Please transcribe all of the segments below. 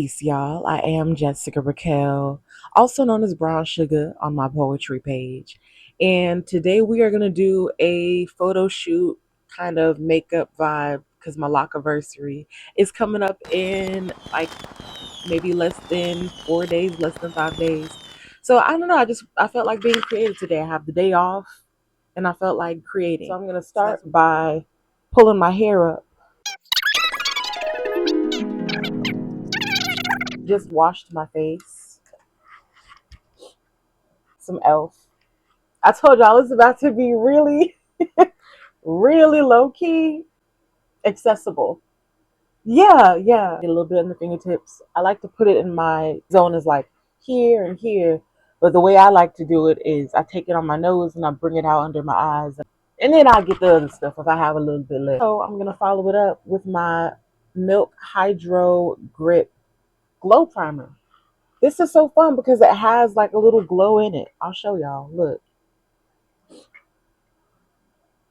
Peace, y'all. I am Jessica Raquel, also known as Brown Sugar on my poetry page. And today we are going to do a photo shoot kind of makeup vibe because my Loc Anniversary is coming up in like maybe less than 4 days, less than 5 days. So I don't know. I felt like being creative today. I have the day off and I felt like creating. So I'm going to start by pulling my hair up. Just washed my face. Some elf. I told y'all it's about to be really, really low key accessible. Yeah, yeah. Get a little bit on the fingertips. I like to put it in my zone is like here and here. But the way I like to do it is I take it on my nose and I bring it out under my eyes. And then I get the other stuff if I have a little bit left. So I'm gonna follow it up with my Milk Hydro Grip Glow Primer. This is so fun because it has like a little glow in it. I'll show y'all. Look.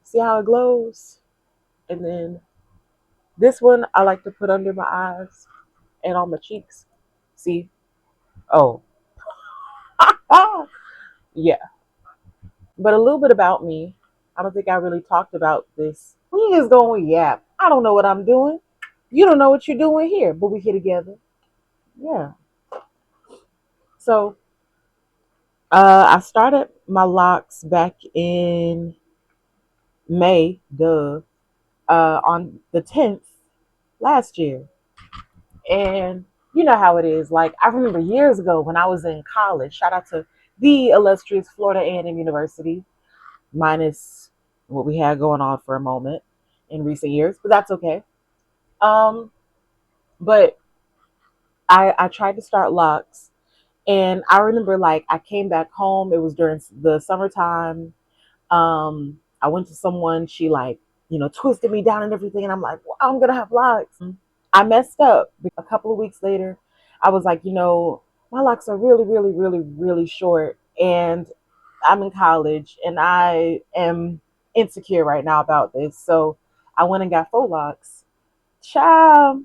See how it glows? And then this one I like to put under my eyes and on my cheeks. See? Oh. Yeah. But a little bit about me. I don't think I really talked about this. We just going yap. I don't know what I'm doing. You don't know what you're doing here, but we're here together. Yeah. So I started my locks back in May, on the 10th last year. And you know how it is. Like, I remember years ago when I was in college, shout out to the illustrious Florida A&M University, minus what we had going on for a moment in recent years, but that's okay. Um, but I tried to start locks, and I remember like I came back home. It was during the summertime. I went to someone. She like twisted me down and everything, and I'm like, well, I'm gonna have locks. I messed up. A couple of weeks later, I was like, my locks are really, really, really, really short, and I'm in college, and I am insecure right now about this. So I went and got faux locks. Child,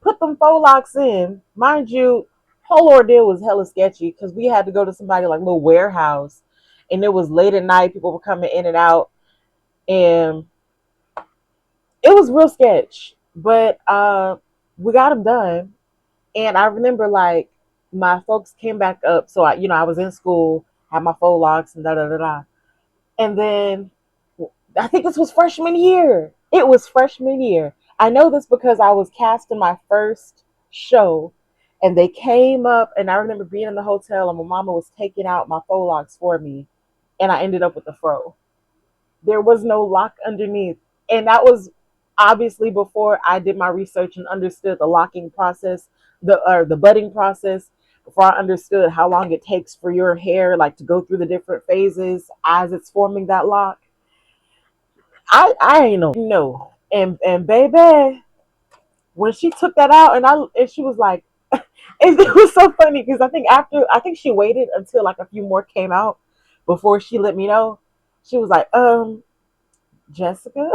put them faux locks in. Mind you, whole ordeal was hella sketchy because we had to go to somebody like little warehouse, and it was late at night. People were coming in and out, and it was real sketch. But we got them done. And I remember like my folks came back up. So I was in school, had my faux locks and da da da da. And then I think this was freshman year. It was freshman year. I know this because I was cast in my first show, and they came up, and I remember being in the hotel, and my mama was taking out my faux locks for me, and I ended up with the fro. There was no lock underneath, and that was obviously before I did my research and understood the locking process, the budding process. Before I understood how long it takes for your hair like to go through the different phases as it's forming that lock. I ain't know. No. And baby, when she took that out and she was like it was so funny because I think she waited until like a few more came out before she let me know. She was like, Jessica,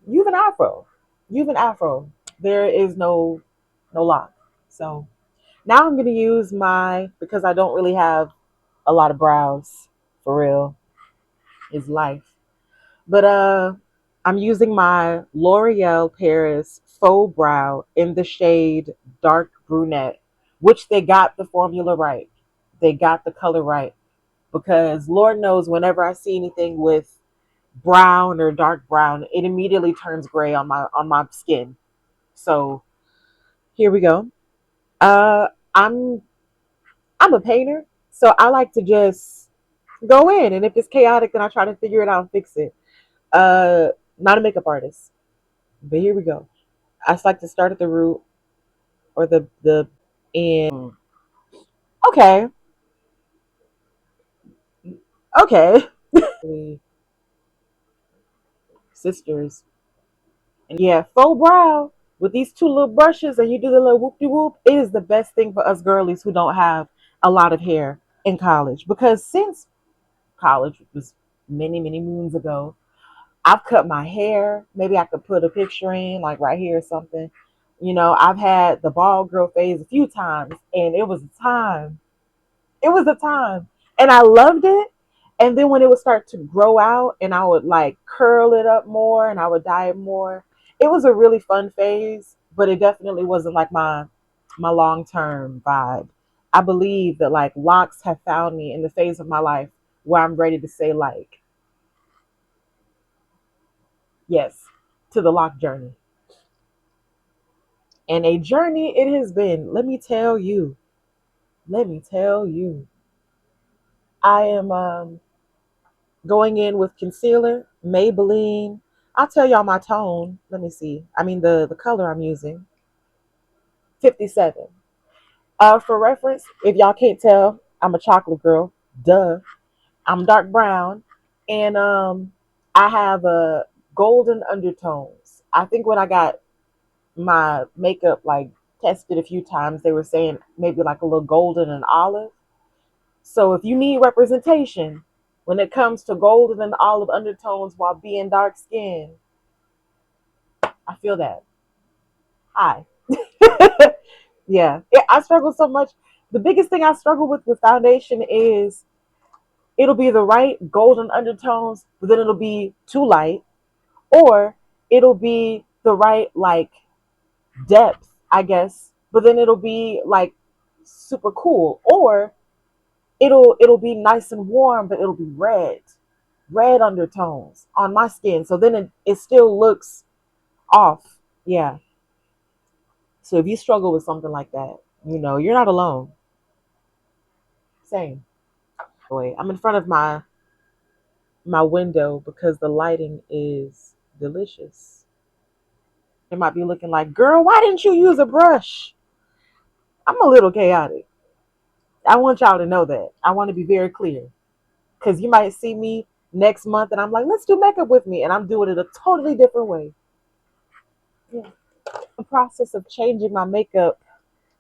you've an afro. You've an afro. There is no lock. So now I'm gonna use because I don't really have a lot of brows for real. Is life. But I'm using my L'Oreal Paris Faux Brow in the shade Dark Brunette, which they got the formula right. They got the color right. Because Lord knows whenever I see anything with brown or dark brown, it immediately turns gray on my skin. So here we go. Uh I'm I'm a painter, so I like to just go in, and if it's chaotic then I try to figure it out and fix it. Uh, Not a makeup artist, but here we go. I just like to start at the root or the end. Okay, okay. Sisters, and yeah, faux brow with these two little brushes, and you do the little whoop de whoop. It is the best thing for us girlies who don't have a lot of hair in college because since college was many many moons ago, I've cut my hair. Maybe I could put a picture in like right here or something. I've had the bald girl phase a few times, and it was a time. It was a time. And I loved it. And then when it would start to grow out and I would like curl it up more and I would dye it more, it was a really fun phase, but it definitely wasn't like my long term vibe. I believe that like locks have found me in the phase of my life where I'm ready to say like yes to the lock journey. And a journey it has been. Let me tell you. Let me tell you. I am going in with concealer, Maybelline. I'll tell y'all my tone. Let me see. I mean the color I'm using. 57. For reference, if y'all can't tell, I'm a chocolate girl. Duh. I'm dark brown, and I have golden undertones. I think when I got my makeup like tested a few times, they were saying maybe like a little golden and olive. So if you need representation when it comes to golden and olive undertones while being dark skinned, I feel that. Hi. Yeah. I struggle so much. The biggest thing I struggle with foundation is it'll be the right golden undertones, but then it'll be too light, or it'll be the right like depth, I guess, but then it'll be like super cool, or it'll be nice and warm, but it'll be red undertones on my skin. So then it still looks off. Yeah. So if you struggle with something like that, you're not alone. Same. I'm in front of my window because the lighting is delicious. It might be looking like, girl, why didn't you use a brush? I'm a little chaotic. I want y'all to know that. I want to be very clear because you might see me next month and I'm like, let's do makeup with me. And I'm doing it a totally different way. Yeah. Process of changing my makeup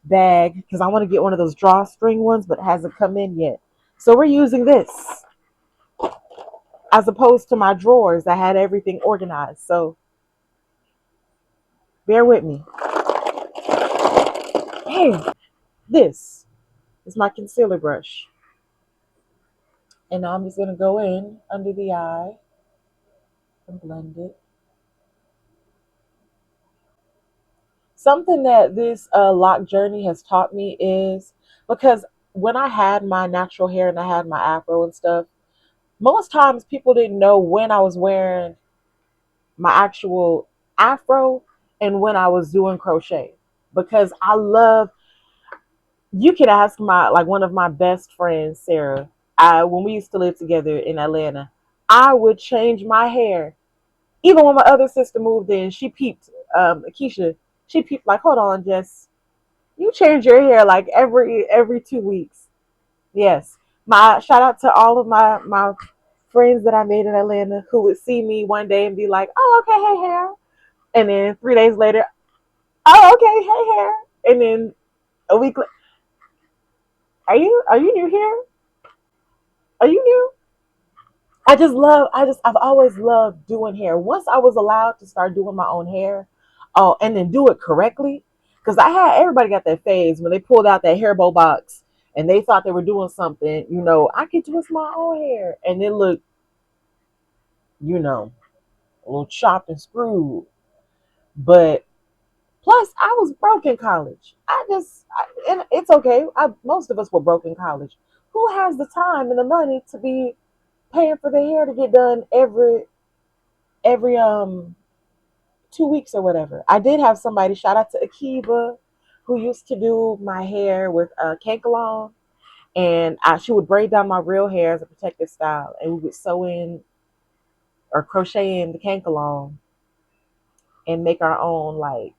bag because I want to get one of those drawstring ones, but it hasn't come in yet. So we're using this as opposed to my drawers that had everything organized. So bear with me. Hey, this is my concealer brush. And now I'm just going to go in under the eye and blend it. Something that this lock journey has taught me is because when I had my natural hair and I had my afro and stuff, most times people didn't know when I was wearing my actual afro and when I was doing crochet because I love you can ask my like one of my best friends, Sarah. When we used to live together in Atlanta, I would change my hair. Even when my other sister moved in, she peeped. Keisha, she peeped like, hold on, Jess, you change your hair like every 2 weeks. Yes, my shout out to all of my friends that I made in Atlanta who would see me one day and be like, oh okay, hey hair, and then 3 days later, oh okay, hey hair, and then a week. Are you new here? Are you new? I've always loved doing hair. Once I was allowed to start doing my own hair, oh, and then do it correctly, because I had everybody got that phase when they pulled out that hair bow box and they thought they were doing something. I could twist my own hair and it looked, you know, a little chopped and screwed. But plus, I was broke in college. And it's okay. Most of us were broke in college. Who has the time and the money to be paying for the hair to get done every 2 weeks or whatever? I did have somebody, shout out to Akiva, who used to do my hair with Kankalon, and she would braid down my real hair as a protective style, and we would sew in or crochet in the Kankalon and make our own like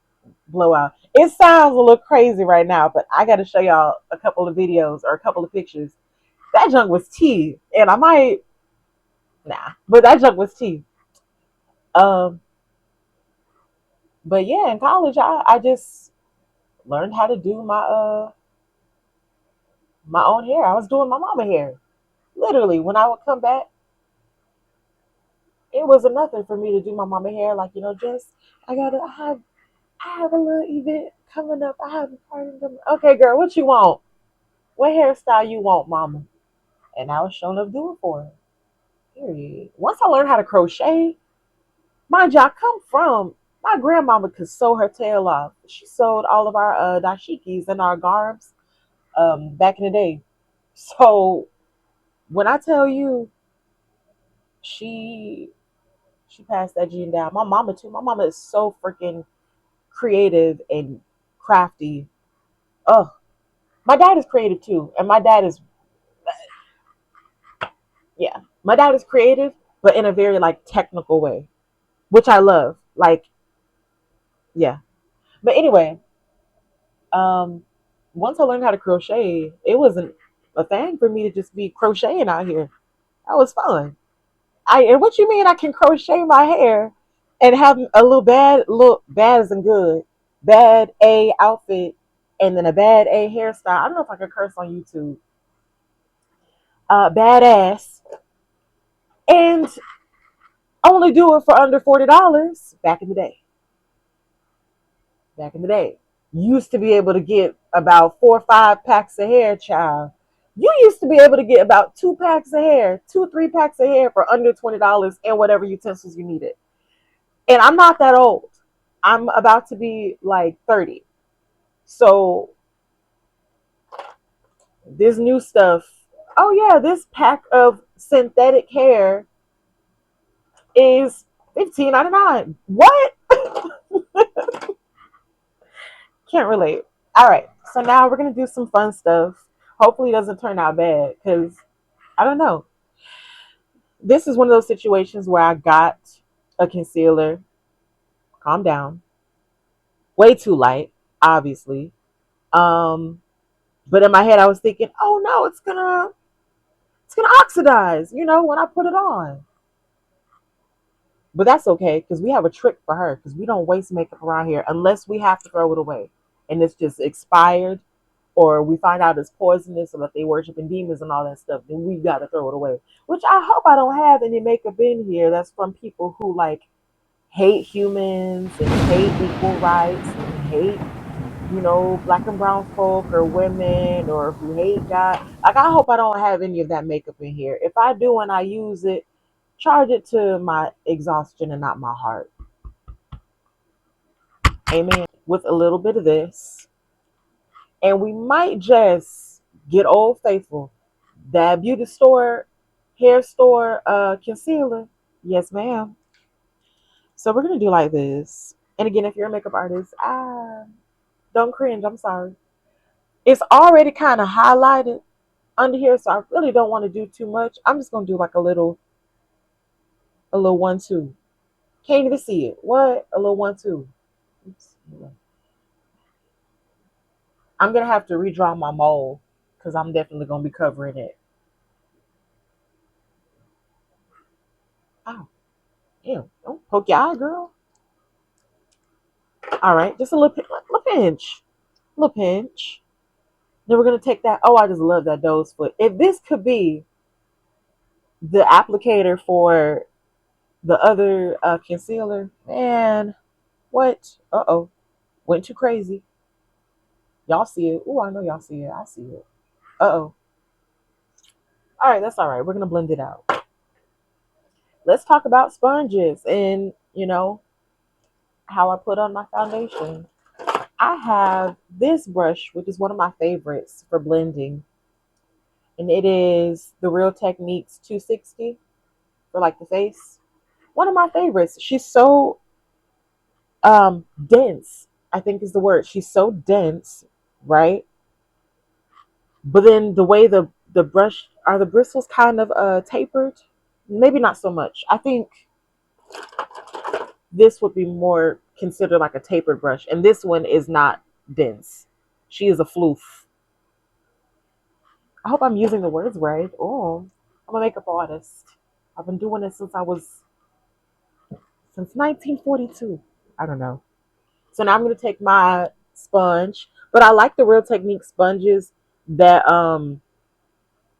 blowout. It sounds a little crazy right now, but I got to show y'all a couple of videos or a couple of pictures. That junk was tea, and I might but that junk was tea. Um, but yeah, in college, I just learned how to do my own hair. I was doing my mama hair. Literally, when I would come back, it wasn't nothing for me to do my mama hair. Like, just I gotta have. I have a little event coming up. I have a party coming. Okay, girl, what you want? What hairstyle you want, mama? And I was showing up doing for her. Period. Once I learned how to crochet, mind you, I come from my grandmama could sew her tail off. She sewed all of our dashikis and our garbs back in the day. So when I tell you she she passed that gene down, my mama too. My mama is so freaking creative and crafty. Oh, my dad is creative too, and my dad is yeah, my dad is creative, but in a very like technical way, which I love. Like yeah, but anyway, um, once I learned how to crochet, it wasn't a thing for me to just be crocheting out here. That was fun. And what you mean I can crochet my hair and have a little bad look, bad isn't good, bad A outfit, and then a bad A hairstyle. I don't know if I can curse on YouTube. Badass, and only do it for under $40 back in the day. Back in the day, you used to be able to get about 4 or 5 packs of hair, child. You used to be able to get about 2 packs of hair, 2, 3 packs of hair for under $20 and whatever utensils you needed. And I'm not that old. I'm about to be like 30. So this new stuff, oh yeah, this pack of synthetic hair is $15.99. What? Can't relate. All right. So now we're gonna do some fun stuff. Hopefully it doesn't turn out bad because I don't know. This is one of those situations where I got a concealer. Calm down. Way too light, obviously. Um, but in my head I was thinking, oh no, it's gonna oxidize, when I put it on. But that's okay because we have a trick for her because we don't waste makeup around here unless we have to throw it away and it's just expired or we find out it's poisonous or that they worshiping demons and all that stuff. Then we got to throw it away. Which I hope I don't have any makeup in here that's from people who like hate humans and hate equal rights and hate black and brown folk or women or who hate God. Like, I hope I don't have any of that makeup in here. If I do and I use it, charge it to my exhaustion and not my heart. Amen. With a little bit of this. And we might just get Old Faithful. That beauty store, hair store, concealer. Yes, ma'am. So we're gonna do like this. And again, if you're a makeup artist, don't cringe. I'm sorry. It's already kind of highlighted under here, so I really don't want to do too much. I'm just gonna do like a little 1-2. Can't even see it. What? A little 1-2. Oops. I'm gonna have to redraw my mole because I'm definitely gonna be covering it. Oh, ew! Don't poke your eye, girl. All right, just a little pinch, little pinch. Then we're gonna take that. Oh, I just love that doe's foot. If this could be the applicator for the other concealer, man, what? Uh-oh, went too crazy. Y'all see it? Oh, I know y'all see it. I see it. Uh-oh. All right, that's all right. We're gonna blend it out. Let's talk about sponges and how I put on my foundation. I have this brush, which is one of my favorites for blending, and it is the Real Techniques 260 for like the face. One of my favorites. She's so dense, I think is the word. She's so dense, right? But then the way the brush are the bristles kind of tapered. Maybe not so much. I think this would be more considered like a tapered brush, and this one is not dense. She is a floof. I hope I'm using the words right. Oh, I'm a makeup artist. I've been doing it since 1942. I don't know. So now I'm gonna take my sponge, but I like the Real Technique sponges that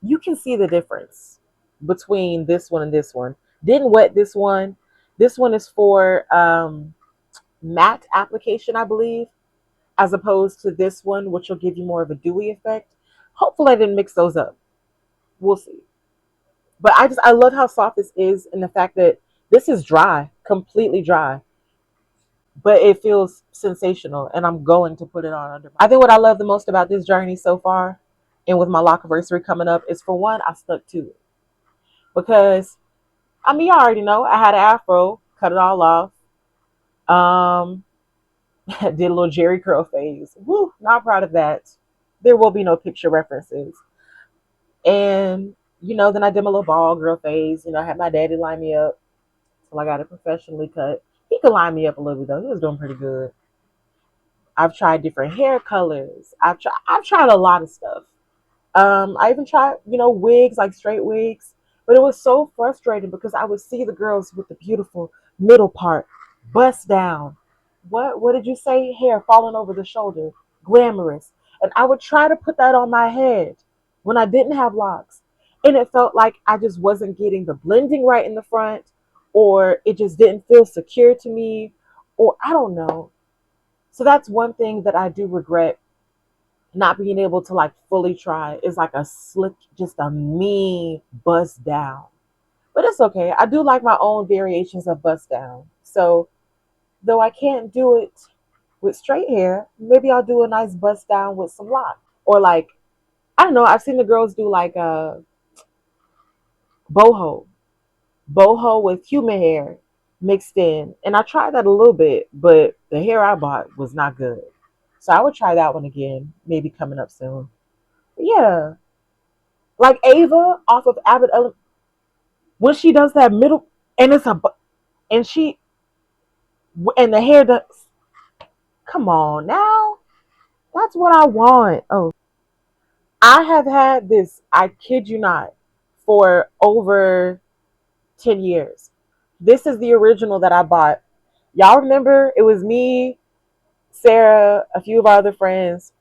you can see the difference between this one and this one. Didn't wet this one. This one is for matte application, I believe, as opposed to this one, which will give you more of a dewy effect. Hopefully, I didn't mix those up. We'll see. But I love how soft this is, and the fact that this is dry, completely dry, but it feels sensational. And I'm going to put it on under. I think what I love the most about this journey so far, and with my Loc Anniversary coming up, is for one, I stuck to it because I mean, you already know I had an afro, cut it all off. Um, did a little Jerry curl phase. Woo, not proud of that. There will be no picture references. And then I did my little ball girl phase. I had my daddy line me up till I got it professionally cut. He could line me up a little bit though. He was doing pretty good. I've tried different hair colors. I've tried a lot of stuff. I even tried, wigs, like straight wigs, but it was so frustrating because I would see the girls with the beautiful middle part bust down. What did you say? Hair falling over the shoulder, glamorous. And I would try to put that on my head when I didn't have locks. And it felt like I just wasn't getting the blending right in the front, or it just didn't feel secure to me, or I don't know. So that's one thing that I do regret not being able to like fully try is like a slick, just a mean bust down. But it's okay. I do like my own variations of bust down. So though I can't do it with straight hair, maybe I'll do a nice bust down with some locks. Or like, I don't know, I've seen the girls do like a boho. Boho with human hair mixed in. And I tried that a little bit, but the hair I bought was not good. So I would try that one again, maybe coming up soon. Yeah, like Ava off of Abbott when she does that middle, and and she and the hair does. Come on now, that's what I want. Oh, I have had this. I kid you not, for over 10 years. This is the original that I bought. Y'all remember? It was me, Sarah, a few of our other friends.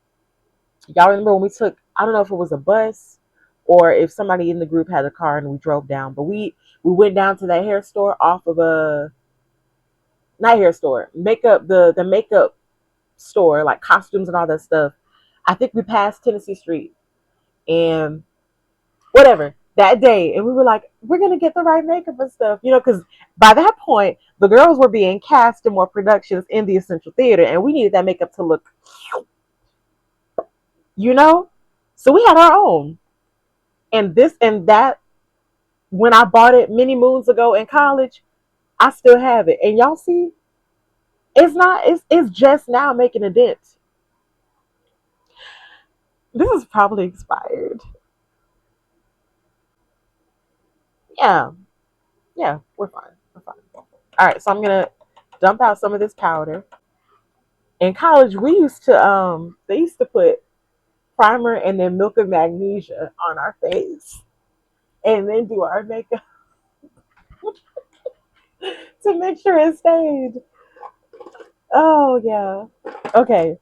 Y'all remember when we took? I don't know if it was a bus or if somebody in the group had a car and we drove down, but we went down to that hair store off of a not hair store, makeup the makeup store, like costumes and all that stuff. I think we passed Tennessee Street and whatever that day, and we were like, we're gonna get the right makeup and stuff, because by that point the girls were being cast in more productions in the Essential Theater, and we needed that makeup to look, you know. So we had our own, and this and that. When I bought it many moons ago in college, I still have it, and y'all see, it's not. It's just now making a dent. This is probably expired. Yeah, yeah, we're fine. We're fine. All right, so I'm gonna dump out some of this powder. In college, we used to they used to put primer and then milk of magnesia on our face, and then do our makeup to make sure it stayed. Oh yeah. Okay.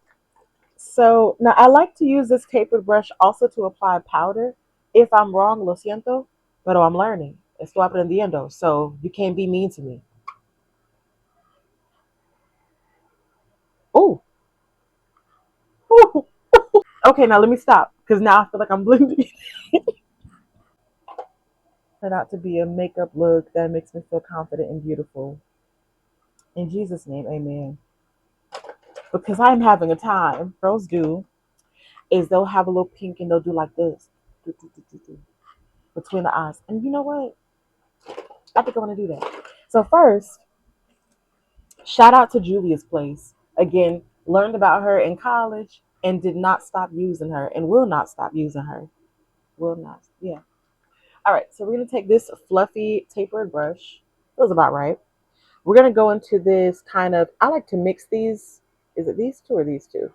So now I like to use this tapered brush also to apply powder. If I'm wrong, lo siento, pero I'm learning. Estoy aprendiendo, so you can't be mean to me. Oh, okay, now let me stop because now I feel like I'm blending. Turned out to be a makeup look that makes me feel confident and beautiful. In Jesus' name, amen. Because I'm having a time. Girls do is they'll have a little pink and they'll do like this between the eyes. And you know what? I think I want to do that. So first, shout out to Julia's Place. Again, learned about her in college and did not stop using her and will not stop using her. Will not. Yeah. All right. So we're going to take this fluffy tapered brush. Feels about right. We're going to go into this kind of, I like to mix these. Is it these two or these two?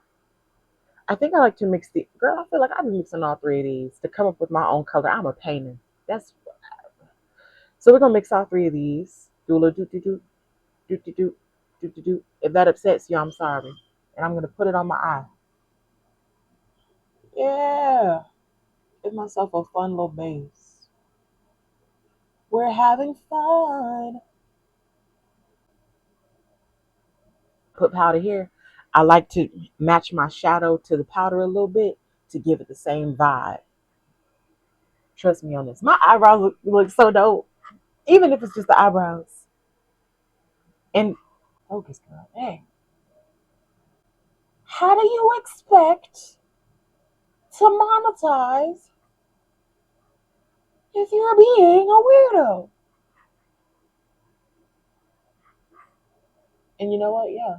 I think I like to mix the, girl, I feel like I've been mixing all three of these to come up with my own color. I'm a painter. That's, so we're going to mix all three of these. Do a little do, do, do, do, do, do, do, do, do. If that upsets you, I'm sorry. And I'm going to put it on my eye. Yeah. Give myself a fun little base. We're having fun. put powder here. I like to match my shadow to the powder a little bit to give it the same vibe. Trust me on this. My eyebrows look so dope, even if it's just the eyebrows. And focus, girl. Hey, how do you expect to monetize if you're being a weirdo? And you know what? Yeah,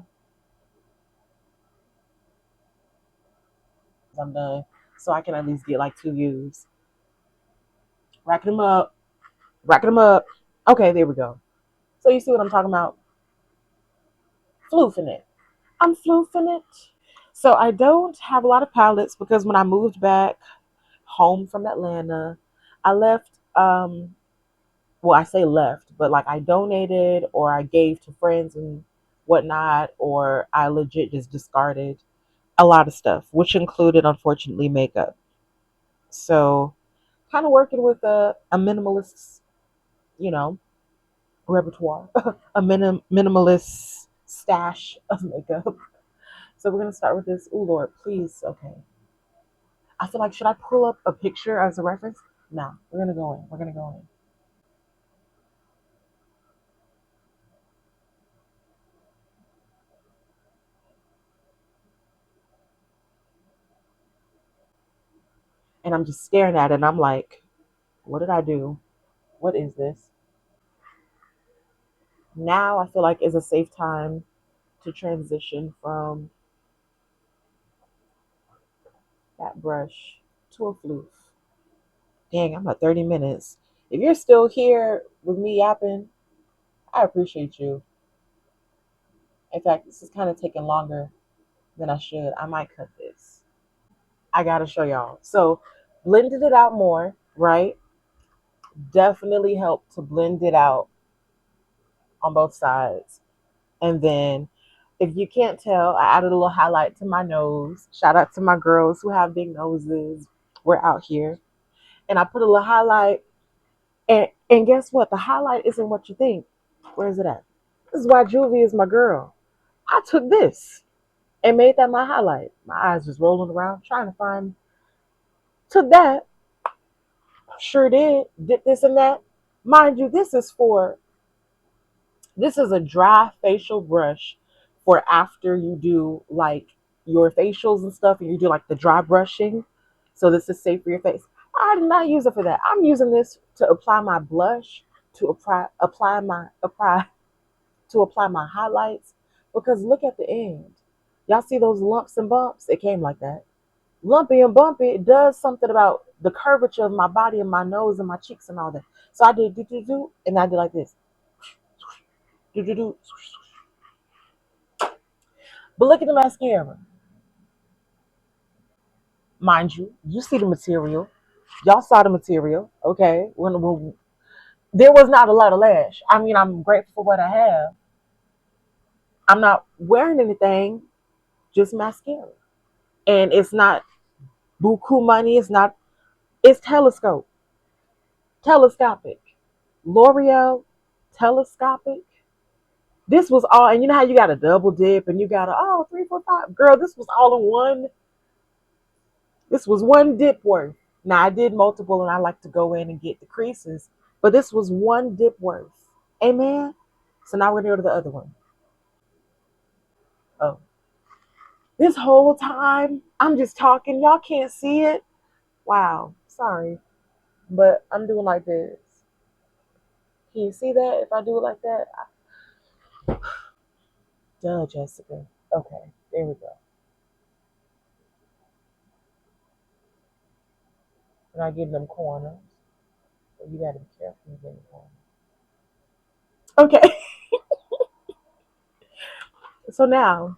I'm done. So I can at least get like 2 views. Racking them up, racking them up. Okay, there we go. So you see what I'm talking about? Floofing it. I'm floofing it. So I don't have a lot of palettes because when I moved back home from Atlanta, I left. Well, I say left, but like I donated or I gave to friends and whatnot, or I legit just discarded a lot of stuff, which included, unfortunately, makeup. So, kind of working with a minimalist, you know, repertoire, minimalist stash of makeup. So we're gonna start with this. Oh Lord, please. Okay. I feel like should I pull up a picture as a reference? No, we're gonna go in. We're gonna go in. And I'm just staring at it and I'm like, what did I do? What is this? Now I feel like is a safe time to transition from that brush to a floof. Dang, I'm at 30 minutes. If you're still here with me yapping, I appreciate you. In fact, this is kind of taking longer than I should. I might cut this. I gotta show y'all. So blended it out more, right? Definitely helped to blend it out on both sides. And then if you can't tell, I added a little highlight to my nose. Shout out to my girls who have big noses. We're out here. And I put a little highlight. And guess what? The highlight isn't what you think. Where is it at? This is why Juvie is my girl. I took this and made that my highlight. My eyes just rolling around trying to find. Took that. Sure did. Did this and that. Mind you, this is a dry facial brush for after you do like your facials and stuff and you do like the dry brushing. So this is safe for your face. I did not use it for that. I'm using this to apply my blush, to apply my highlights. Because look at the end. Y'all see those lumps and bumps? It came like that. Lumpy and bumpy, it does something about the curvature of my body and my nose and my cheeks and all that. So I did do do do and I did like this. Do do do. But look at the mascara. Mind you, you see the material. Y'all saw the material, okay? When there was not a lot of lash. I mean, I'm grateful for what I have. I'm not wearing anything, just mascara. And it's not buku money. It's not, it's telescopic. L'Oreal, telescopic. This was all, and you know how you got a double dip and you got a, oh, 3, 4, 5. Girl, this was all in one. This was one dip worth. Now I did multiple and I like to go in and get the creases, but this was one dip worth. Amen. So now we're gonna go to the other one. Oh. This whole time I'm just talking. Y'all can't see it. Wow. Sorry. But I'm doing like this. Can you see that if I do it like that? Duh, Jessica. Okay, there we go. And I get them corners. So you gotta be careful when you get them corners. Okay. So now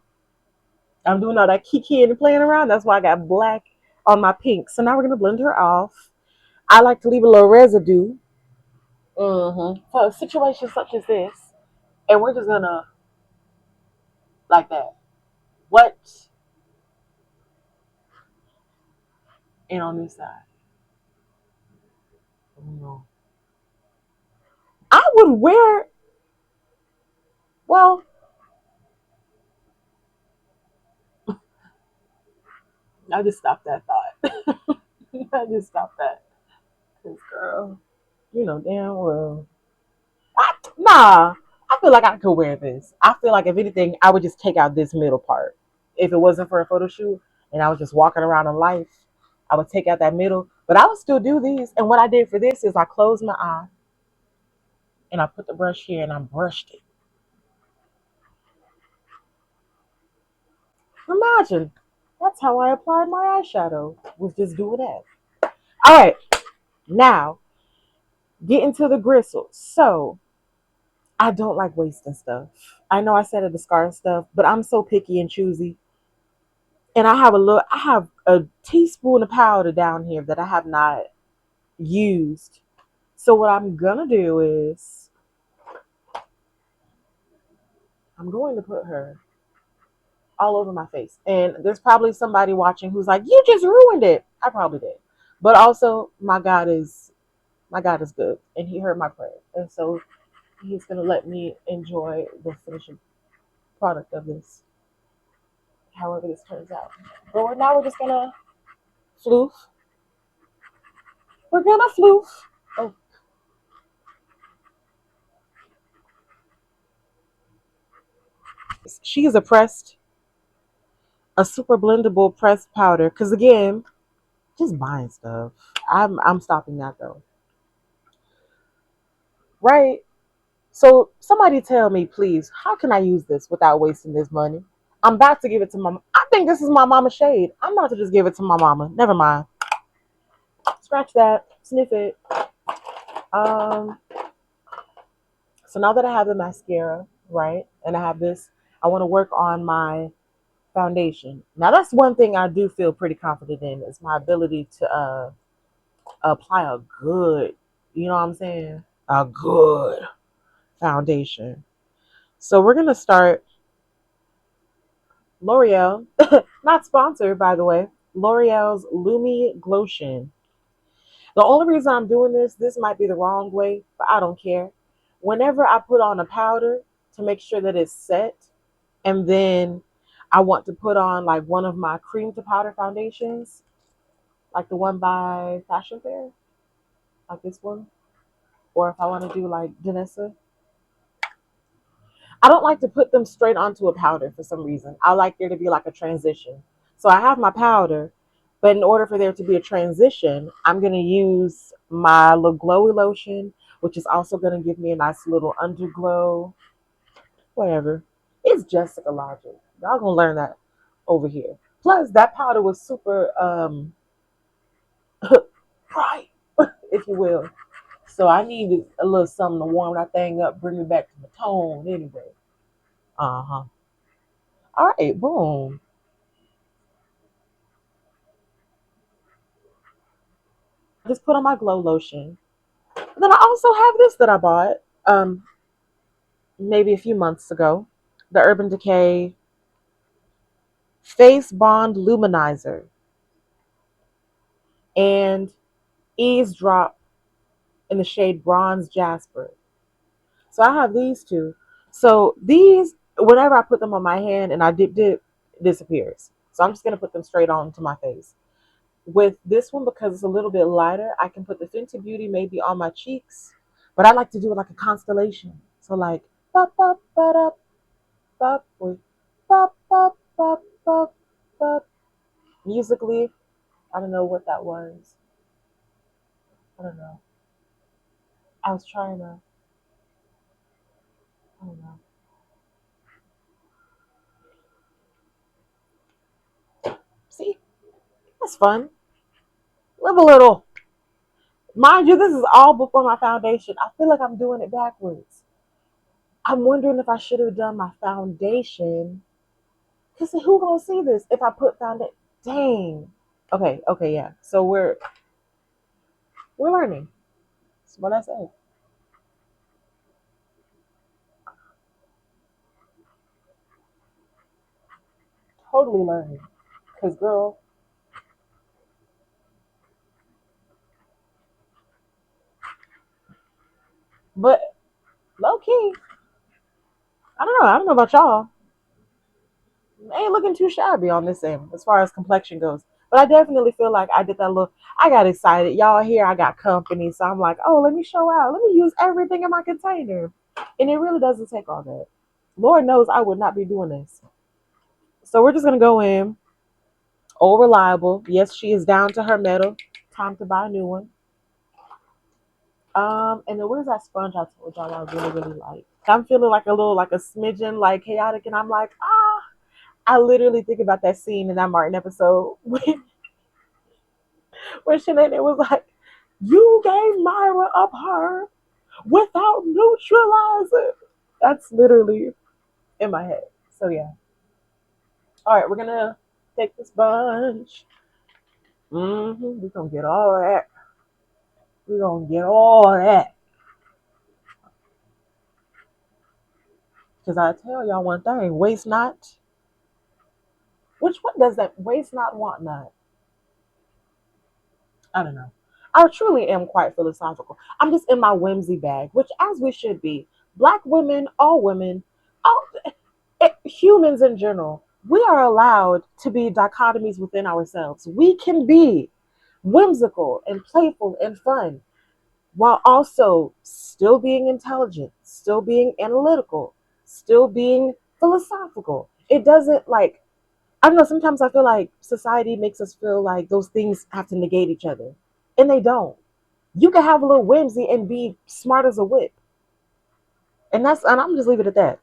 I'm doing all that kiki and playing around. That's why I got black on my pink. So now we're gonna blend her off. I like to leave a little residue for situations such as this. And we're just gonna like that. What? And on this side. No. I would wear, well, I just stopped that thought. I just stopped that. 'Cause, girl, you know damn well. Nah, I feel like I could wear this. I feel like if anything, I would just take out this middle part. If it wasn't for a photo shoot and I was just walking around in life, I would take out that middle. But I would still do these. And what I did for this is I closed my eye and I put the brush here and I brushed it. Imagine. That's how I applied my eyeshadow. Was just doing that. All right, now get into the gristles. So I don't like wasting stuff. I know I said it the scar and stuff, but I'm so picky and choosy. And I have a teaspoon of powder down here that I have not used. So what I'm gonna do is I'm going to put her all over my face. And there's probably somebody watching who's like, "You just ruined it." I probably did. But also my God is good and he heard my prayer. And so he's gonna let me enjoy the finishing product of this, however this turns out. But now we're just gonna floof. We're gonna floof. Oh, she is a super blendable pressed powder. Cause again, just buying stuff. I'm stopping that though. Right? So somebody tell me, please, how can I use this without wasting this money? I'm about to give it to my. I think this is my mama shade. I'm about to just give it to my mama. Never mind. Scratch that. Sniff it. Um. So now that I have the mascara, right, and I have this, I want to work on my foundation. Now that's one thing I do feel pretty confident in is my ability to apply a good, you know what I'm saying, a good foundation. So we're gonna start L'Oreal, not sponsored by the way. L'Oreal's Lumi Glotion. The only reason I'm doing this might be the wrong way, but I don't care. Whenever I put on a powder to make sure that it's set, and then I want to put on like one of my cream to powder foundations, like the one by Fashion Fair, like this one, or if I want to do like Danessa. I don't like to put them straight onto a powder for some reason. I like there to be like a transition. So I have my powder, but in order for there to be a transition, I'm going to use my little glowy lotion, which is also going to give me a nice little underglow, whatever. It's Jessica Logic. Y'all going to learn that over here. Plus, that powder was super bright, if you will. So I needed a little something to warm that thing up, bring me back to the tone anyway. Uh-huh. All right, boom. Just put on my glow lotion. And then I also have this that I bought maybe a few months ago. The Urban Decay Face Bond Luminizer and Eavesdrop in the shade Bronze Jasper. So I have these two. So these, whenever I put them on my hand and I dip, it disappears. So I'm just going to put them straight onto my face. With this one, because it's a little bit lighter, I can put the Fenty Beauty maybe on my cheeks. But I like to do it like a constellation. So like, bop, bop, bop, bop, bop, bop, bop, bop, bop, bop. Musically, I don't know what that was. I don't know. I was trying to, I don't know. See, that's fun. Live a little. Mind you, this is all before my foundation. I feel like I'm doing it backwards. I'm wondering if I should have done my foundation. Because who gonna see this if I put foundation? Dang. Okay, yeah. So we're learning. That's what I say. Totally learning. Because girl, but low key, I don't know. I don't know about y'all. I ain't looking too shabby on this end as far as complexion goes. But I definitely feel like I did that little. I got excited. Y'all here, I got company, so I'm like, oh, let me show out. Let me use everything in my container, and it really doesn't take all that. Lord knows I would not be doing this. So we're just gonna go in. All reliable. Yes, she is down to her metal. Time to buy a new one. And then where's that sponge I told y'all I really, really like? I'm feeling like a little, like a smidgen, like chaotic, and I'm like, ah. I literally think about that scene in that Martin episode when Sinead was like, "You gave Myra up her without neutralizing." That's literally in my head. So yeah. All right, we're gonna take this bunch. We're gonna get all that. We're gonna get all that. Cause I tell y'all one thing: waste not. Which one does that? Waste not, want not. I don't know. I truly am quite philosophical. I'm just in my whimsy bag, which as we should be. Black women, all humans in general, we are allowed to be dichotomies within ourselves. We can be whimsical and playful and fun while also still being intelligent, still being analytical, still being philosophical. It doesn't like, I don't know, sometimes I feel like society makes us feel like those things have to negate each other, and they don't. You can have a little whimsy and be smart as a whip. And I'm just leave it at that.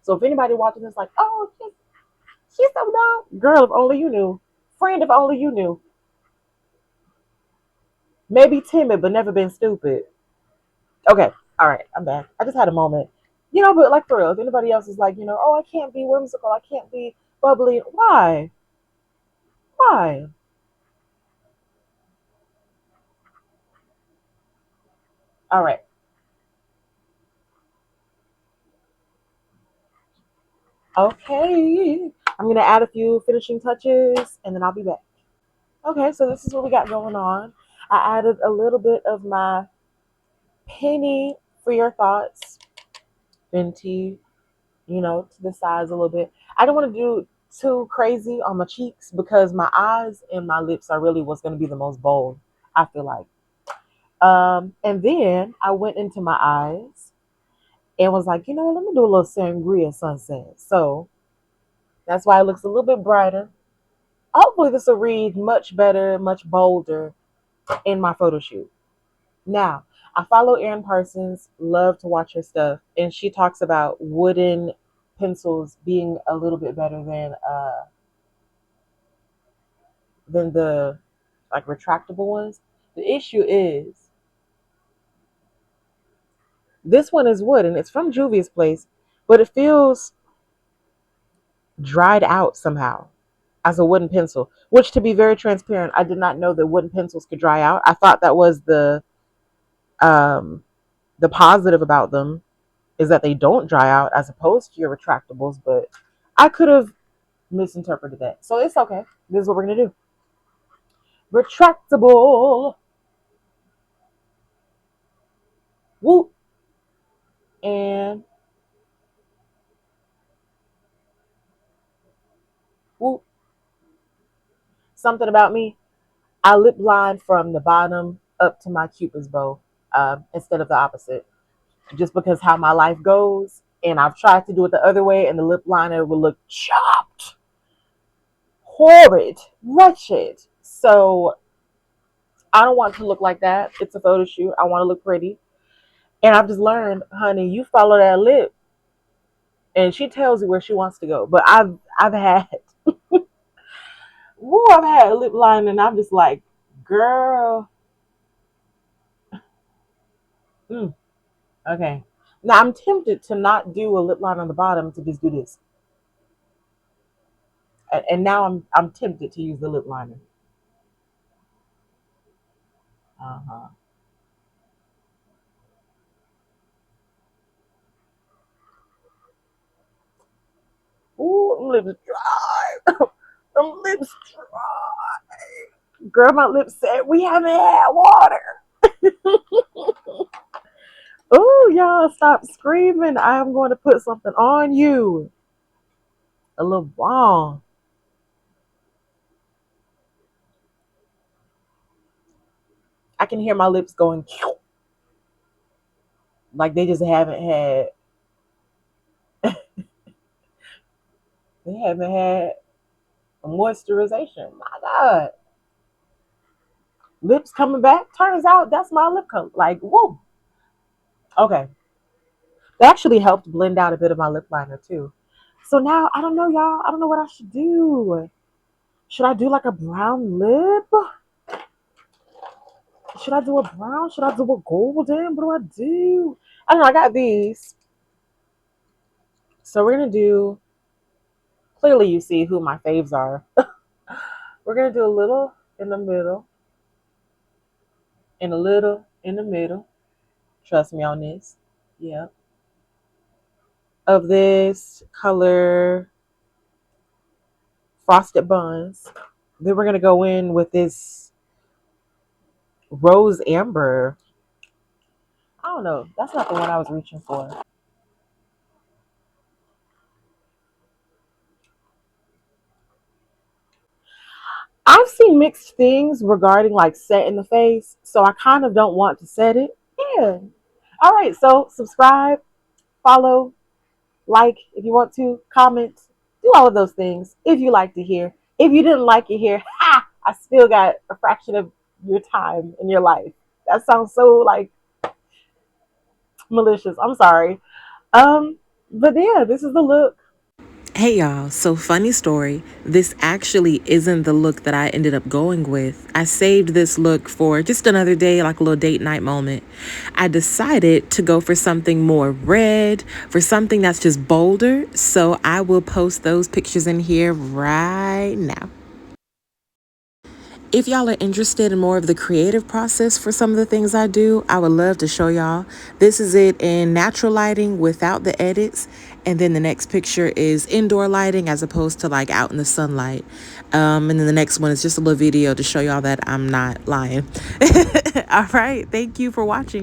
So if anybody watching this like, oh, she's so dumb. Girl, if only you knew. Friend, if only you knew. Maybe timid, but never been stupid. Okay, all right, I'm back. I just had a moment. But like for real, if anybody else is like, oh, I can't be whimsical, I can't be bubbly. Why? Why? All right. Okay. I'm going to add a few finishing touches and then I'll be back. Okay, so this is what we got going on. I added a little bit of my penny for your thoughts, Fenty, to the sides a little bit. I don't want to do too crazy on my cheeks because my eyes and my lips are really what's going to be the most bold, I feel like. And then I went into my eyes and was like, let me do a little sangria sunset. So that's why it looks a little bit brighter. Hopefully this will read much better, much bolder in my photo shoot. Now, I follow Erin Parsons, love to watch her stuff, and she talks about wooden pencils being a little bit better than the like retractable ones. The issue is this one is wood and it's from Juvia's place, but it feels dried out somehow as a wooden pencil, which to be very transparent, I did not know that wooden pencils could dry out. I thought that was um the positive about them is that they don't dry out as opposed to your retractables, but I could have misinterpreted that. So it's okay. This is what we're gonna do. Retractable. Whoop. And whoop. Something about me. I lip line from the bottom up to my cupid's bow instead of the opposite. Just because how my life goes. And I've tried to do it the other way, and the lip liner will look chopped, horrid, wretched. So I don't want to look like that. It's a photo shoot. I want to look pretty. And I've just learned, honey, you follow that lip, and she tells you where she wants to go. But I've had, woo, I've had a lip line, and I'm just like, girl, mm, okay. Now I'm tempted to not do a lip line on the bottom to just do this, and now I'm tempted to use the lip liner. Uh huh. Ooh, them lips dry. Them lips dry. Girl, my lips said we haven't had water. Oh, y'all, stop screaming. I'm going to put something on you. A little balm. I can hear my lips going like they haven't had a moisturization. My God. Lips coming back. Turns out that's my lip color. Like, whoa. Okay. That actually helped blend out a bit of my lip liner too. So now I don't know, y'all. I don't know what I should do. Should I do like a brown lip? Should I do a brown? Should I do a golden? What do I do? I don't know. I got these. So we're gonna do, clearly you see who my faves are. We're gonna do a little in the middle and a little in the middle. Trust me on this. Yeah. Of this color frosted buns. Then we're gonna go in with this rose amber. I don't know. That's not the one I was reaching for. I've seen mixed things regarding like set in the face, so I kind of don't want to set it. Yeah. All right. So subscribe, follow, like if you want to, comment, do all of those things if you like to hear. If you didn't like it here, ha! I still got a fraction of your time in your life. That sounds so like malicious. I'm sorry. But yeah, this is the look. Hey y'all, so funny story. This actually isn't the look that I ended up going with. I saved this look for just another day, like a little date night moment. I decided to go for something more red, for something that's just bolder. So I will post those pictures in here right now. If y'all are interested in more of the creative process for some of the things I do, I would love to show y'all. This is it in natural lighting without the edits. And then the next picture is indoor lighting as opposed to like out in the sunlight. And then the next one is just a little video to show y'all that I'm not lying. All right. Thank you for watching.